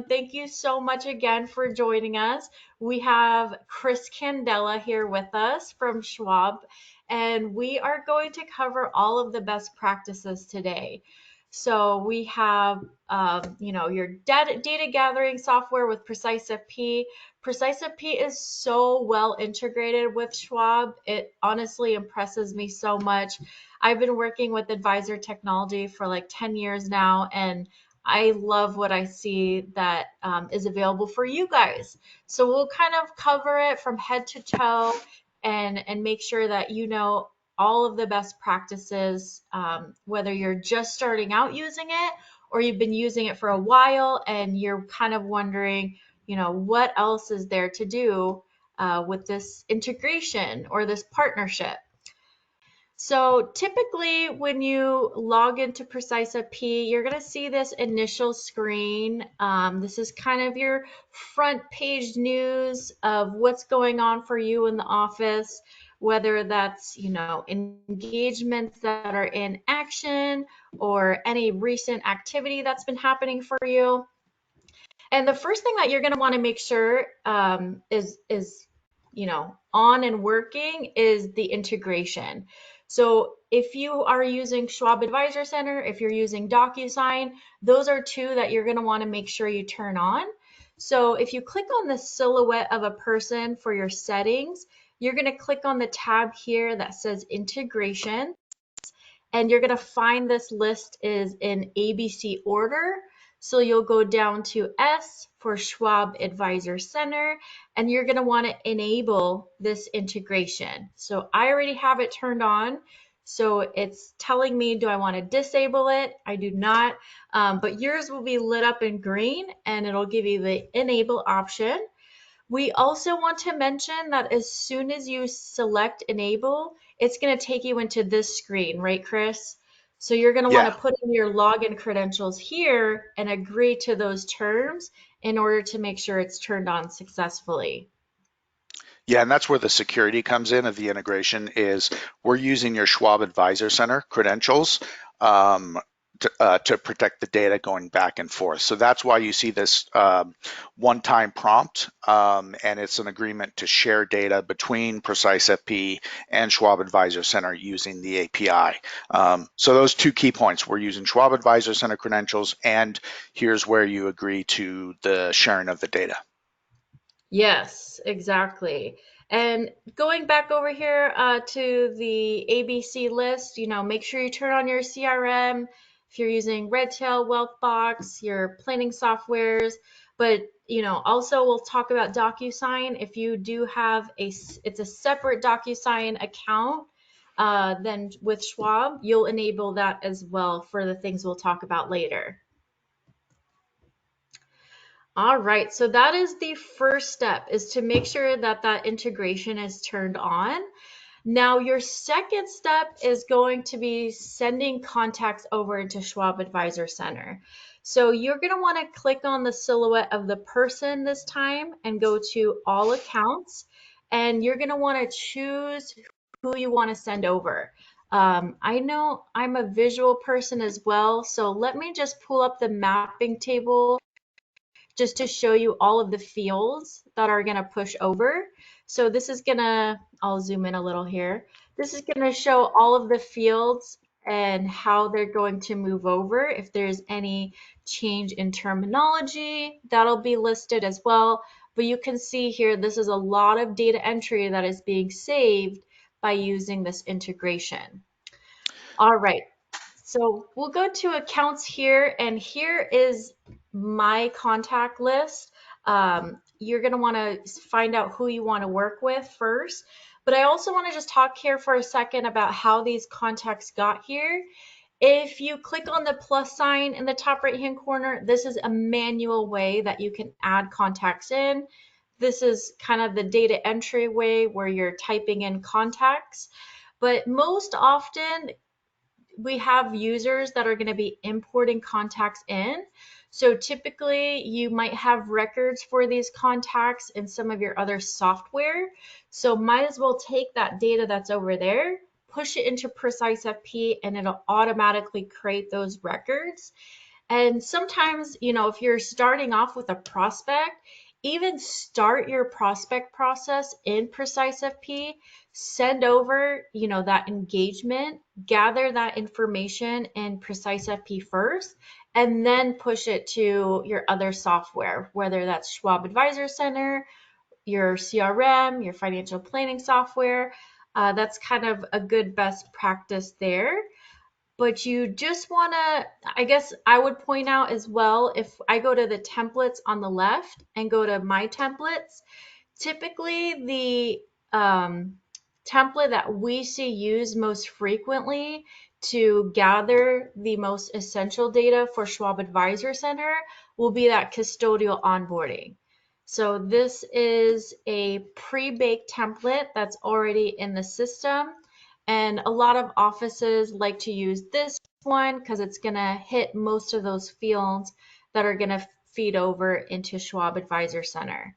Thank you so much again for joining us. We have Chris Candela here with us from Schwab, and we are going to cover all of the best practices today. So we have, your data gathering software with PreciseFP. PreciseFP is so well integrated with Schwab. It honestly impresses me so much. I've been working with advisor technology for like 10 years now, and I love what I see that is available for you guys. So we'll kind of cover it from head to toe and make sure that you know all of the best practices, whether you're just starting out using it or you've been using it for a while and you're kind of wondering, what else is there to do with this integration or this partnership. So typically when you log into PreciseFP, you're going to see this initial screen. This is kind of your front page news of what's going on for you in the office, whether that's, engagements that are in action or any recent activity that's been happening for you. And the first thing that you're going to want to make sure is on and working is the integration. So if you are using Schwab Advisor Center, if you're using DocuSign, those are two that you're going to want to make sure you turn on. So if you click on the silhouette of a person for your settings, you're going to click on the tab here that says integration, and you're going to find this list is in ABC order. So you'll go down to S for Schwab Advisor Center, and you're going to want to enable this integration. So I already have it turned on. So it's telling me, do I want to disable it? I do not, but yours will be lit up in green and it'll give you the enable option. We also want to mention that as soon as you select enable, it's going to take you into this screen, right, Chris? So you're going to want Yeah. to put in your login credentials here and agree to those terms in order to make sure it's turned on successfully. Yeah, and that's where the security comes in of the integration is we're using your Schwab Advisor Center credentials to protect the data going back and forth. So that's why you see this one-time prompt, and it's an agreement to share data between PreciseFP and Schwab Advisor Center using the API. So those two key points, we're using Schwab Advisor Center credentials, and here's where you agree to the sharing of the data. Yes, exactly. And going back over here to the ABC list, make sure you turn on your CRM if you're using Redtail, Wealthbox, your planning softwares. But, also we'll talk about DocuSign. If you do have it's a separate DocuSign account than with Schwab, you'll enable that as well for the things we'll talk about later. All right, so that is the first step, is to make sure that that integration is turned on. Now, your second step is going to be sending contacts over into Schwab Advisor Center. So you're going to want to click on the silhouette of the person this time and go to all accounts, and you're going to want to choose who you want to send over. I know I'm a visual person as well, so let me just pull up the mapping table just to show you all of the fields that are going to push over. So this is going to, I'll zoom in a little here. This is going to show all of the fields and how they're going to move over. If there's any change in terminology, that'll be listed as well. But you can see here, this is a lot of data entry that is being saved by using this integration. All right. So we'll go to accounts here, and here is my contact list. You're going to want to find out who you want to work with first. But I also want to just talk here for a second about how these contacts got here. If you click on the plus sign in the top right-hand corner, this is a manual way that you can add contacts in. This is kind of the data entry way where you're typing in contacts. But most often, we have users that are going to be importing contacts in. So typically you might have records for these contacts in some of your other software. So might as well take that data that's over there, push it into PreciseFP, and it'll automatically create those records. And sometimes, if you're starting off with a prospect, even start your prospect process in PreciseFP, send over, that engagement, gather that information in PreciseFP first, and then push it to your other software, whether that's Schwab Advisor Center, your CRM, your financial planning software. That's kind of a good best practice there. But you just want to, I guess I would point out as well, if I go to the templates on the left and go to my templates, typically the template that we see used most frequently to gather the most essential data for Schwab Advisor Center will be that custodial onboarding. So this is a pre-baked template that's already in the system. And a lot of offices like to use this one because it's going to hit most of those fields that are going to feed over into Schwab Advisor Center.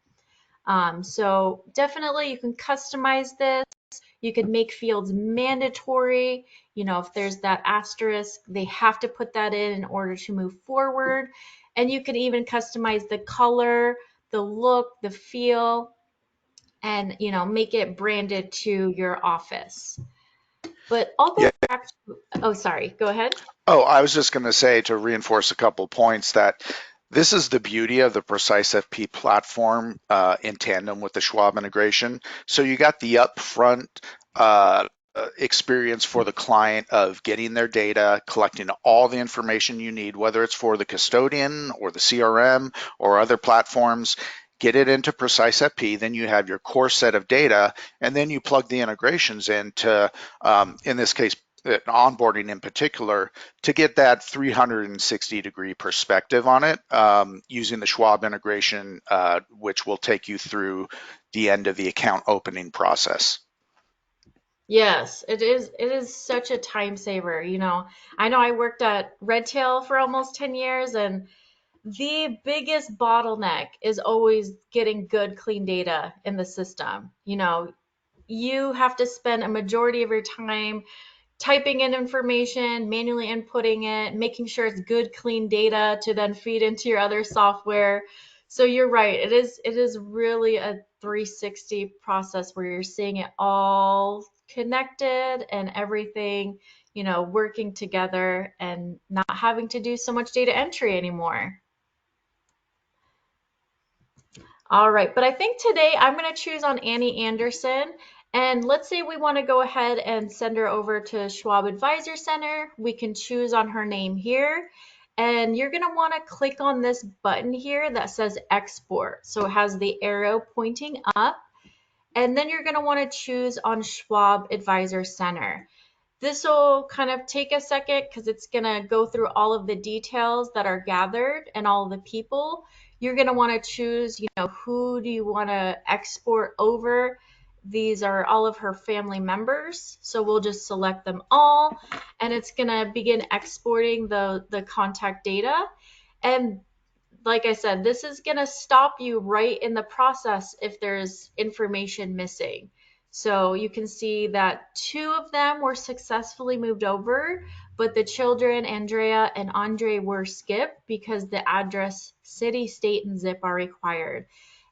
So definitely you can customize this. You could make fields mandatory. If there's that asterisk, they have to put that in order to move forward. And you can even customize the color, the look, the feel, and make it branded to your office. But I'll go Yeah. back to, oh, sorry, go ahead. Oh, I was just going to say, to reinforce a couple points, that this is the beauty of the PreciseFP platform in tandem with the Schwab integration. So you got the upfront experience for the client of getting their data, collecting all the information you need, whether it's for the custodian or the CRM or other platforms. Get it into PreciseFP, then you have your core set of data, and then you plug the integrations into, in this case, onboarding in particular, to get that 360-degree perspective on it, using the Schwab integration, which will take you through the end of the account opening process. Yes, it is. It is such a time saver. I know I worked at Redtail for almost 10 years, and the biggest bottleneck is always getting good, clean data in the system. You have to spend a majority of your time typing in information, manually inputting it, making sure it's good, clean data to then feed into your other software. So you're right. It is really a 360 process where you're seeing it all connected and everything, working together and not having to do so much data entry anymore. All right, but I think today I'm going to choose on Annie Anderson. And let's say we want to go ahead and send her over to Schwab Advisor Center. We can choose on her name here. And you're going to want to click on this button here that says export. So it has the arrow pointing up. And then you're going to want to choose on Schwab Advisor Center. This will kind of take a second because it's going to go through all of the details that are gathered and all of the people. You're going to want to choose, who do you want to export over. These are all of her family members. So we'll just select them all, and it's going to begin exporting the contact data. And like I said, this is going to stop you right in the process if there's information missing. So you can see that 2 of them were successfully moved over, but the children, Andrea and Andre, were skipped because the address, city, state, and zip are required.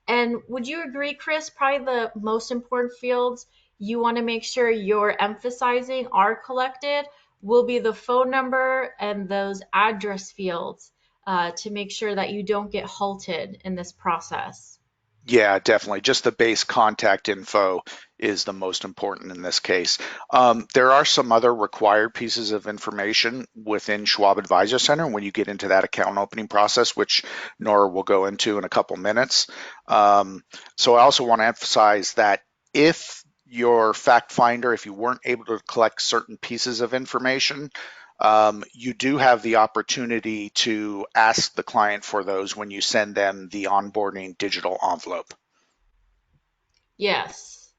And would you agree, Chris, probably the most important fields you want to make sure you're emphasizing are collected will be the phone number and those address fields, to make sure that you don't get halted in this process. Yeah, definitely. Just the base contact info is the most important in this case. There are some other required pieces of information within Schwab Advisor Center when you get into that account opening process, which Nora will go into in a couple minutes. So I also want to emphasize that if your fact finder, if you weren't able to collect certain pieces of information, you do have the opportunity to ask the client for those when you send them the onboarding digital envelope. Yes,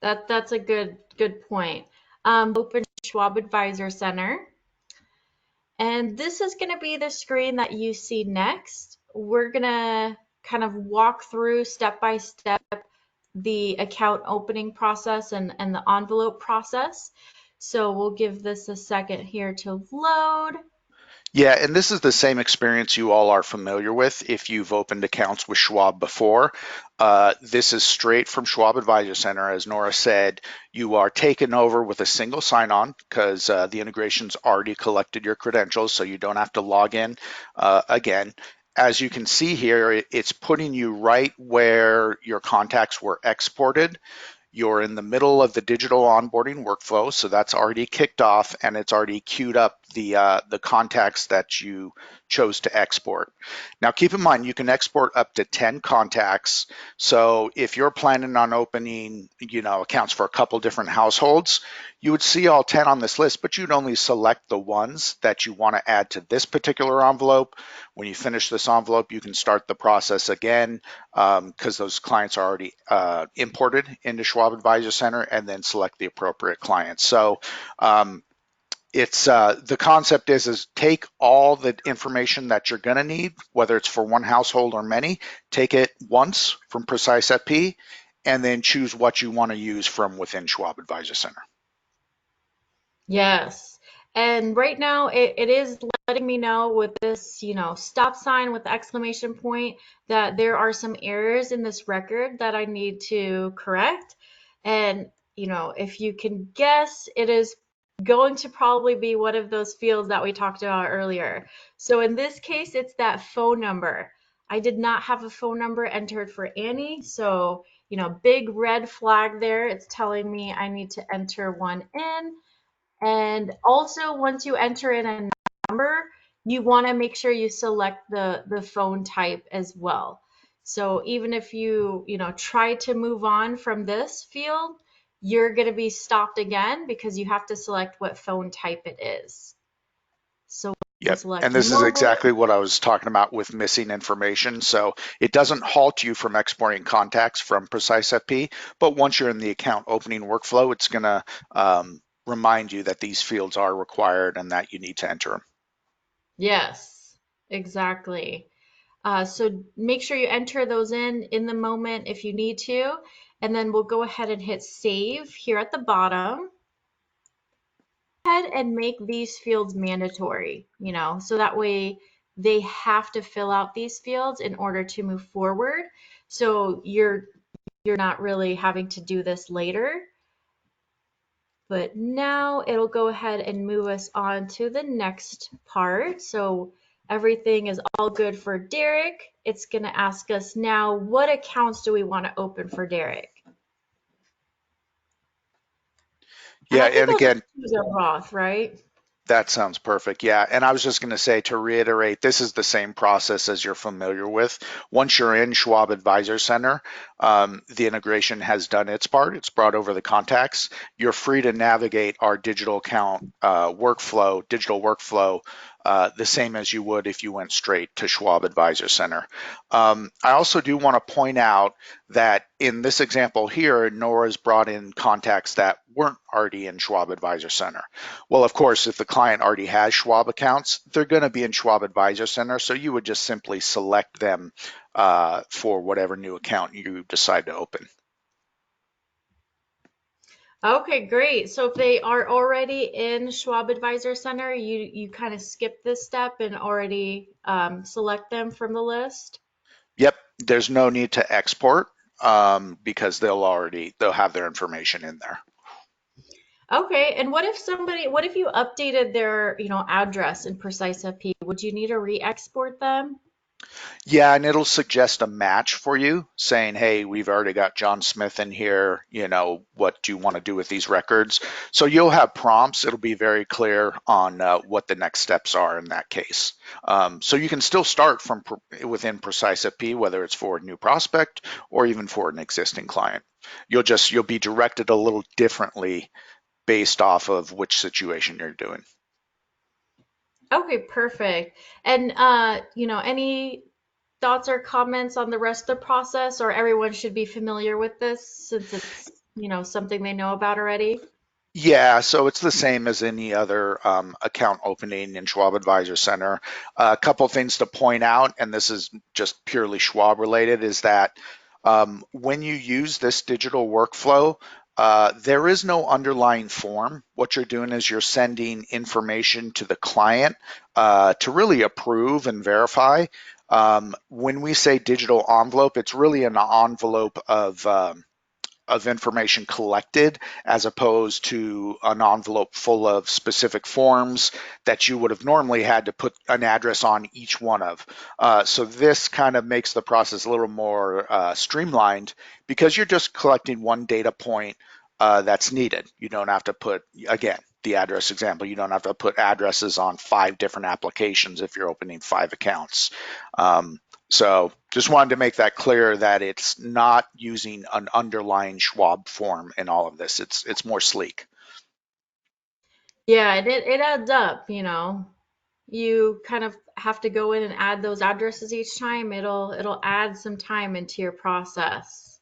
that's a good point. Open Schwab Advisor Center. And this is going to be the screen that you see next. We're going to kind of walk through step by step the account opening process and the envelope process. So we'll give this a second here to load. Yeah, and this is the same experience you all are familiar with if you've opened accounts with Schwab before. This is straight from Schwab Advisor Center. As Nora said, you are taken over with a single sign-on because the integration's already collected your credentials, so you don't have to log in again. As you can see here, it's putting you right where your contacts were exported. You're in the middle of the digital onboarding workflow, so that's already kicked off and it's already queued up the contacts that you chose to export. Now, keep in mind you can export up to 10 contacts. So if you're planning on opening, accounts for a couple different households, you would see all 10 on this list, but you'd only select the ones that you want to add to this particular envelope. When you finish this envelope, you can start the process again because those clients are already imported into Schwab Advisor Center, and then select the appropriate clients. So it's the concept is take all the information that you're going to need, whether it's for one household or many, take it once from PreciseFP, and then choose what you want to use from within Schwab Advisor Center. Yes. And right now it is letting me know with this, stop sign with the exclamation point that there are some errors in this record that I need to correct. And, if you can guess, it is going to probably be one of those fields that we talked about earlier. So in this case, it's that phone number. I did not have a phone number entered for Annie, so, big red flag there. It's telling me I need to enter one in. And also, once you enter in a number, you want to make sure you select the phone type as well. So even if you try to move on from this field, you're going to be stopped again because you have to select what phone type it is. So we'll Yep. select And this is mobile. exactly what I was talking about with missing information. So it doesn't halt you from exporting contacts from PreciseFP, but once you're in the account opening workflow, it's going to remind you that these fields are required and that you need to enter them. Yes, exactly. So make sure you enter those in the moment if you need to, and then we'll go ahead and hit save here at the bottom. Ahead and make these fields mandatory, so that way they have to fill out these fields in order to move forward. So you're not really having to do this later. But now it'll go ahead and move us on to the next part. So everything is all good for Derek. It's going to ask us now, what accounts do we want to open for Derek? And Yeah, I think and I'll just again, choose a Roth, right? that sounds perfect. Yeah. And I was just going to say, to reiterate, this is the same process as you're familiar with. Once you're in Schwab Advisor Center, the integration has done its part. It's brought over the contacts. You're free to navigate our digital account digital workflow, the same as you would if you went straight to Schwab Advisor Center. I also do want to point out that in this example here, Nora's brought in contacts that weren't already in Schwab Advisor Center. Well, of course, if the client already has Schwab accounts, they're going to be in Schwab Advisor Center, so you would just simply select them for whatever new account you decide to open. Okay, great. So if they are already in Schwab Advisor Center, you kind of skip this step and already select them from the list. Yep, there's no need to export because they'll have their information in there. Okay, and what if you updated their, address in PreciseFP? Would you need to re-export them? Yeah, and it'll suggest a match for you saying, hey, we've already got John Smith in here. What do you want to do with these records? So you'll have prompts. It'll be very clear on what the next steps are in that case. So you can still start from within PreciseFP, whether it's for a new prospect or even for an existing client. You'll be directed a little differently based off of which situation you're doing. Okay, perfect. And any thoughts or comments on the rest of the process, or everyone should be familiar with this since it's, something they know about already? Yeah, so it's the same as any other account opening in Schwab Advisor Center. A couple things to point out, and this is just purely Schwab related, is that when you use this digital workflow, There is no underlying form. What you're doing is you're sending information to the client to really approve and verify. When we say digital envelope, it's really an envelope of information collected as opposed to an envelope full of specific forms that you would have normally had to put an address on each one of. So this kind of makes the process a little more streamlined because you're just collecting one data point that's needed. You don't have to put, again, the address example, you don't have to put addresses on 5 different applications if you're opening 5 accounts. So just wanted to make that clear that it's not using an underlying Schwab form in all of this. It's more sleek. Yeah, and it adds up, you know. You kind of have to go in and add those addresses each time. It'll add some time into your process.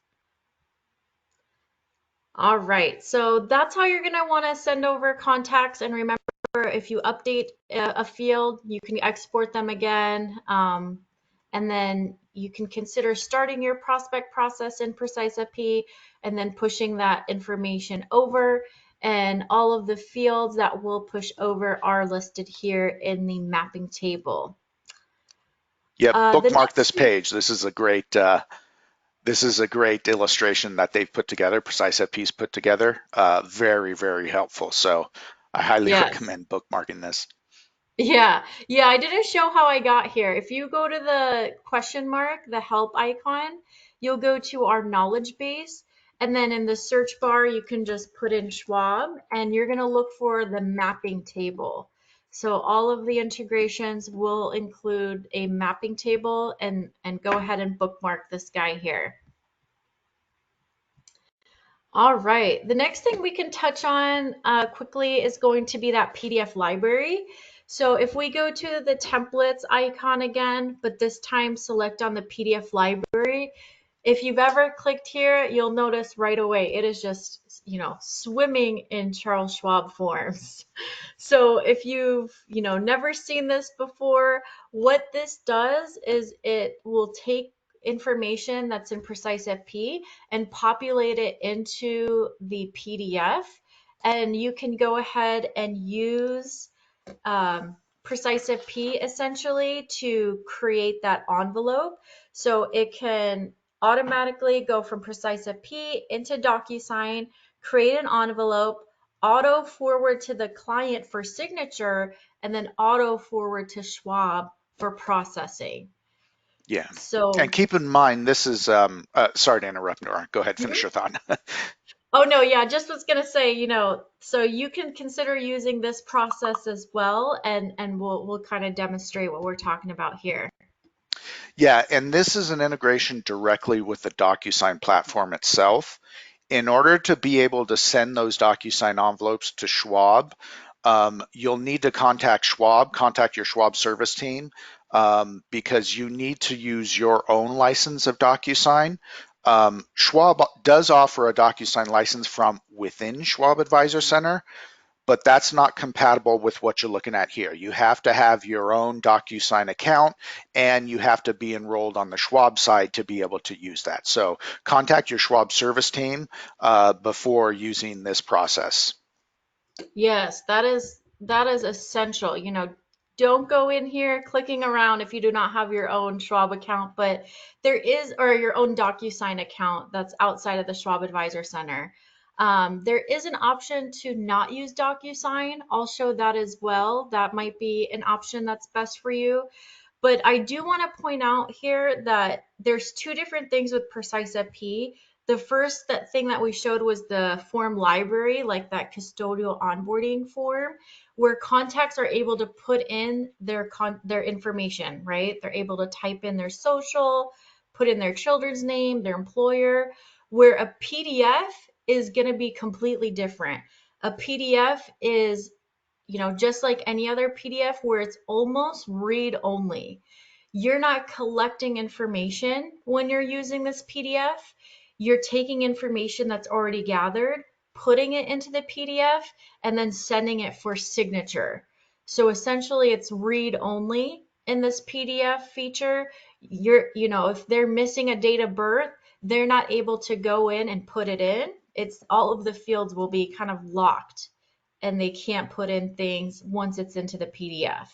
All right, so that's how you're gonna want to send over contacts. And remember, if you update a field, you can export them again. And then you can consider starting your prospect process in PreciseFP and then pushing that information over. And all of the fields that we'll push over are listed here in the mapping table. Yep, The bookmark next this thing, page. This is a great illustration that they've put together. PreciseFP's put together. Very, very helpful. So I highly yes. recommend bookmarking this. Yeah, I didn't show how I got here. If you go to the question mark, the help icon, you'll go to our knowledge base, and then in the search bar, you can just put in Schwab, and you're going to look for the mapping table. So all of the integrations will include a mapping table, and go ahead and bookmark this guy here. All right. The next thing we can touch on quickly is going to be that PDF library. So if we go to the templates icon again, but this time select on the PDF library, if you've ever clicked here, you'll notice right away it is just, swimming in Charles Schwab forms. So if you've, never seen this before, what this does is it will take information that's in PreciseFP and populate it into the PDF. And you can go ahead and use PreciseFP essentially to create that envelope. So it can automatically go from PreciseFP into DocuSign, create an envelope, auto forward to the client for signature, and then auto forward to Schwab for processing. Yeah. And So, keep in mind, this is, sorry to interrupt, Nora. Go ahead, finish your thought. oh no, yeah, just was gonna say, so you can consider using this process as well, and we'll kind of demonstrate what we're talking about here. Yeah, and this is an integration directly with the DocuSign platform itself. In order to be able to send those DocuSign envelopes to Schwab, you'll need to contact your Schwab service team, because you need to use your own license of DocuSign. Schwab does offer a DocuSign license from within Schwab Advisor Center, but that's not compatible with what you're looking at here. You have to have your own DocuSign account and you have to be enrolled on the Schwab side to be able to use that. So contact your Schwab service team before using this process. Yes, that is essential. Don't go in here clicking around if you do not have your own Schwab account, but there is, or your own DocuSign account that's outside of the Schwab Advisor Center. There is an option to not use DocuSign. I'll show that as well. That might be an option that's best for you. But I do want to point out here that there's two different things with PreciseFP. The first thing that we showed was the form library, like that custodial onboarding form, where contacts are able to put in their information, right? They're able to type in their social, put in their children's name, their employer, where a PDF is going to be completely different. A PDF is, just like any other PDF where it's almost read only. You're not collecting information when you're using this PDF. You're taking information that's already gathered, putting it into the PDF, and then sending it for signature. So essentially, it's read only in this PDF feature. If they're missing a date of birth, they're not able to go in and put it in. it's all of the fields will be kind of locked and they can't put in things once it's into the PDF.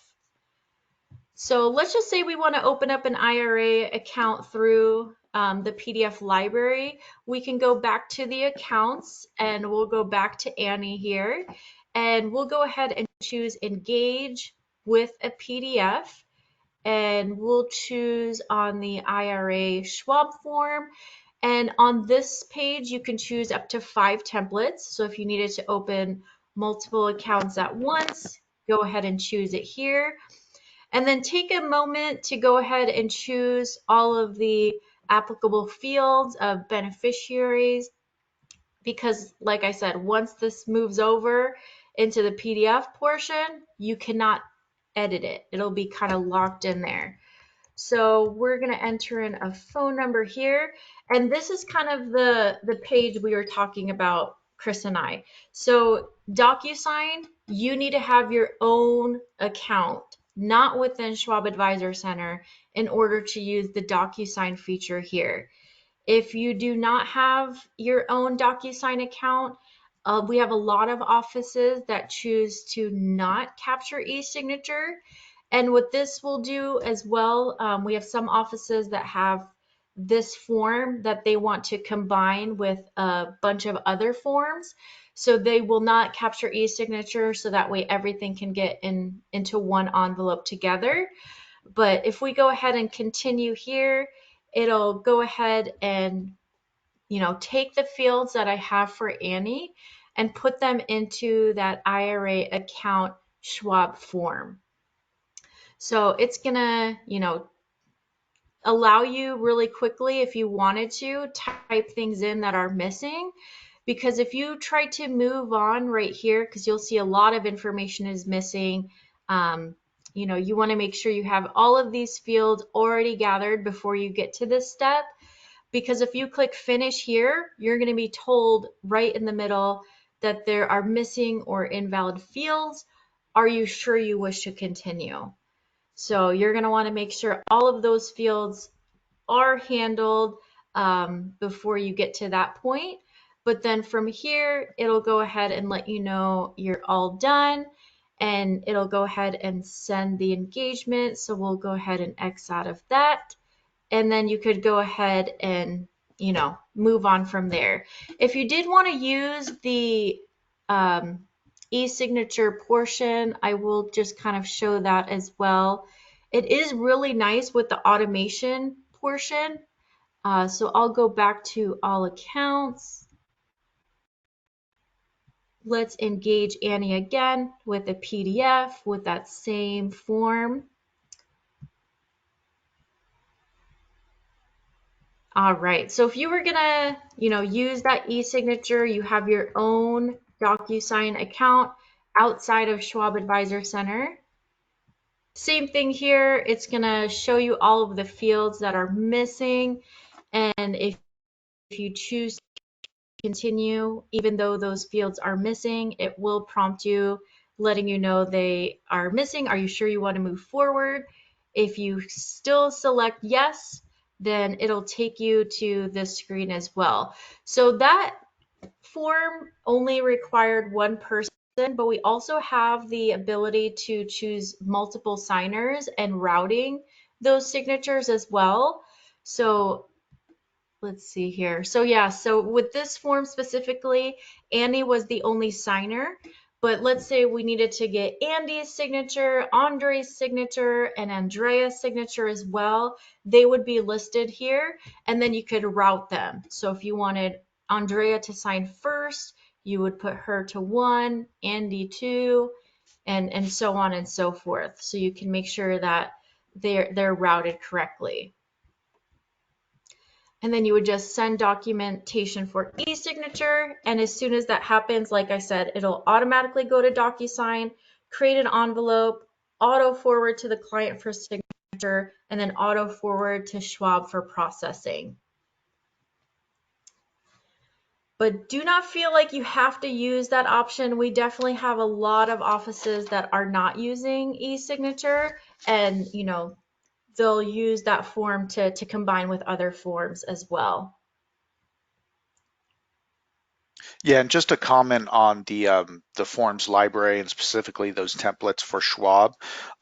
So let's just say we want to open up an IRA account through the PDF library. We can go back to the accounts and we'll go back to Annie here and we'll go ahead and choose engage with a PDF and we'll choose on the IRA Schwab form. And on this page, you can choose up to 5 templates. So if you needed to open multiple accounts at once, go ahead and choose it here. And then take a moment to go ahead and choose all of the applicable fields of beneficiaries because, like I said, once this moves over into the PDF portion, you cannot edit it. It'll be kind of locked in there. So we're going to enter in a phone number here. And this is kind of the page we were talking about, Chris and I. So DocuSign, you need to have your own account, not within Schwab Advisor Center, in order to use the DocuSign feature here. If you do not have your own DocuSign account, we have a lot of offices that choose to not capture e-signature. And what this will do as well, we have some offices that have this form that they want to combine with a bunch of other forms. So they will not capture e-signature so that way everything can get into one envelope together. But if we go ahead and continue here, it'll go ahead and take the fields that I have for Annie and put them into that IRA account Schwab form. So it's gonna, allow you really quickly if you wanted to type things in that are missing. Because if you try to move on right here, because you'll see a lot of information is missing, you want to make sure you have all of these fields already gathered before you get to this step. Because if you click finish here, you're going to be told right in the middle that there are missing or invalid fields. Are you sure you wish to continue? So you're going to want to make sure all of those fields are handled before you get to that point. But then from here, it'll go ahead and let you know you're all done and it'll go ahead and send the engagement. So we'll go ahead and X out of that. And then you could go ahead and, move on from there. If you did want to use the e-signature portion, I will just kind of show that as well. It is really nice with the automation portion. So I'll go back to all accounts. Let's engage Annie again with a PDF with that same form. All right, so if you were gonna, use that e-signature, you have your own DocuSign account outside of Schwab Advisor Center. Same thing here, it's gonna show you all of the fields that are missing, and if you choose to continue, even though those fields are missing, it will prompt you, letting you know they are missing. Are you sure you want to move forward? If you still select yes, then it'll take you to this screen as well. So that form only required one person, but we also have the ability to choose multiple signers and routing those signatures as well. So let's see here. So yeah, so with this form specifically, Annie was the only signer. But let's say we needed to get Andy's signature, Andre's signature, and Andrea's signature as well. They would be listed here, and then you could route them. So if you wanted Andrea to sign first, you would put her to 1, Andy 2, and so on and so forth. So you can make sure that they're routed correctly. And then you would just send documentation for e-signature. And as soon as that happens, like I said, it'll automatically go to DocuSign, create an envelope, auto forward to the client for signature, and then auto forward to Schwab for processing. But do not feel like you have to use that option. We definitely have a lot of offices that are not using e-signature, and they'll use that form to combine with other forms as well. Yeah, and just a comment on the forms library and specifically those templates for Schwab.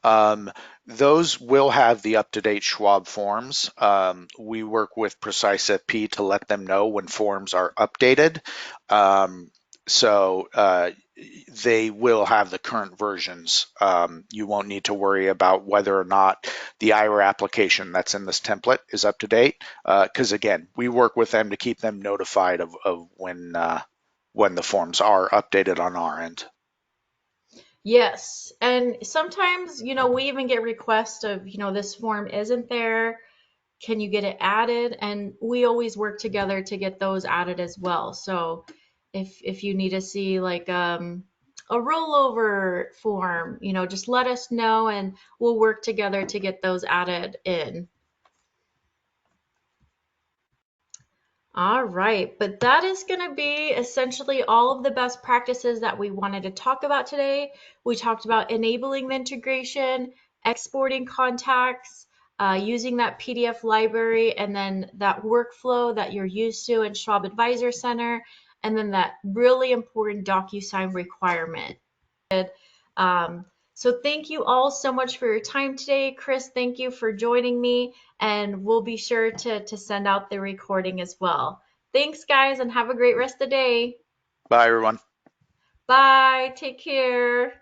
Um, those will have the up-to-date Schwab forms. We work with PreciseFP to let them know when forms are updated. Um, so they will have the current versions. You won't need to worry about whether or not the IRA application that's in this template is up to date. Because again, we work with them to keep them notified of when the forms are updated on our end. Yes. And sometimes, we even get requests of, this form isn't there. Can you get it added? And we always work together to get those added as well. So if you need to see like a rollover form, just let us know and we'll work together to get those added in. All right, but that is going to be essentially all of the best practices that we wanted to talk about today. We talked about enabling the integration, exporting contacts, using that PDF library, and then that workflow that you're used to in Schwab Advisor Center, and then that really important DocuSign requirement. Um, so thank you all so much for your time today. Chris, thank you for joining me, and we'll be sure to send out the recording as well. Thanks, guys, and have a great rest of the day. Bye, everyone. Bye. Take care.